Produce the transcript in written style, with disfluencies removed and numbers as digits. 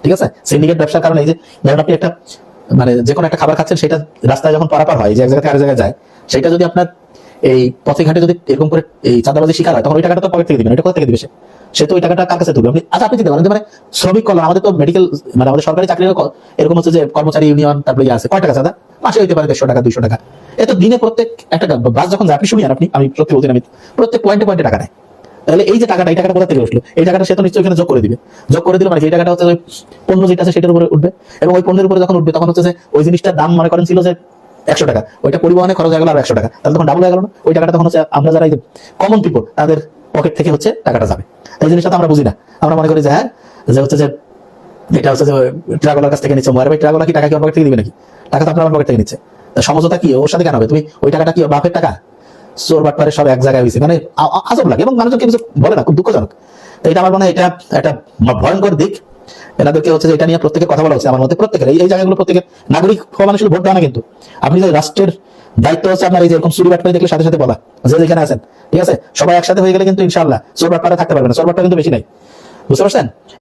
ঠিক আছে? সিন্ডিকেট ব্যবসার কারণে এই যে ধরেন আপনি একটা মানে যে কোনো একটা খাবার খাচ্ছেন, সেটা রাস্তায় যখন পারাপার হয়, যে এক জায়গা থেকে আরেক জায়গায় যায়, সেটা যদি আপনার এই পথে ঘাটে যদি এরকম করে এই চাঁদাবাজি শিকার হয়, তখন ওই টাকাটা তো পকেট থেকে দিবেন, ওইটা কোথা থেকে দিবে সে তো ওই টাকাটা কার কাছে তুলবে? আপনি আচ্ছা আপনি দিতে পারেন, মানে শ্রমিক কল্যাণ, আমাদের তো মেডিকেল মানে আমাদের সরকারি চাকরির এরকম হচ্ছে যে কর্মচারী ইউনিয়ন, তারপরে আছে কয় টাকা চাঁদা? মাসে হইতে পারে 150 টাকা 200 টাকা। এত দিনে প্রত্যেক একটা বাস যখন যায়, আপনি শুনিয়েন, আমি সত্যি বলছি, আমি প্রত্যেক পয়েন্টে পয়েন্টে টাকা নেয়। তাহলে এই যে টাকাটা, এই টাকাটা কোথা থেকে উঠলো? এই টাকাটা সে তো নিশ্চয়ই এখানে যোগ করে দিবে। যোগ করে দিলে মানে এই টাকাটা হচ্ছে ওই পণ্য যেটা আছে সেটার উপরে উঠবে, এবং ওই পণ্যের উপরে যখন উঠবে তখন হচ্ছে যে ওই জিনিসটার দাম মনে করেন ছিল যে 100 টাকা, ওইটা পরিবহনে খরচ হয়ে গেল আর 100 টাকা, তাহলে তখন ডাবল হয়ে গেল না? ওই টাকাটা তখন হচ্ছে আমরা যারা এই কমন পিপল তাদের পকেট থেকে হচ্ছে টাকাটা যাবে। এই জিনিসটা তো আমরা বুঝি না। আমরা মনে করি যে হ্যাঁ, যে হচ্ছে যে এটা হচ্ছে যে ট্রাকওয়ালার কাছ থেকে নিচ্ছে, মোয়ার ভাই ট্রাকওয়ালা কি টাকা কি ওর পকেট থেকে দিবে নাকি? টাকা তো আপনার আমার পকেট থেকে নিচ্ছে। সমঝোতা কি ওর সাথে কেন হবে? তুমি ওই টাকাটা কি ওর বাপের টাকা? চোর বাটপারে সব এক জায়গায় হয়েছে, মানে আজব লাগে, এবং মানুষজন কিছু বলে না, খুব দুঃখজনক। তো এটা আমার মনে হয় এটা একটা ভয়ঙ্কর দিক। এনাদেরকে হচ্ছে যে এটা নিয়ে প্রত্যেকের কথা বলা হচ্ছে, আমার মতে প্রত্যেকের এই জায়গাগুলো প্রত্যেকের নাগরিক হওয়া মানে শুধু ভোট দেওয়া না কিন্তু, আপনি যে রাষ্ট্রের দায়িত্ব হচ্ছে আপনার এই যে এরকম চুরি বাটপারি দেখলে সাথে সাথে বলা যে যেখানে আছেন, ঠিক আছে, সবাই একসাথে হয়ে গেলে কিন্তু ইনশাআল্লাহ চোর বাটপারে থাকতে পারবে না। চোর বাটপার কিন্তু বেশি নাই, বুঝতে পারছেন?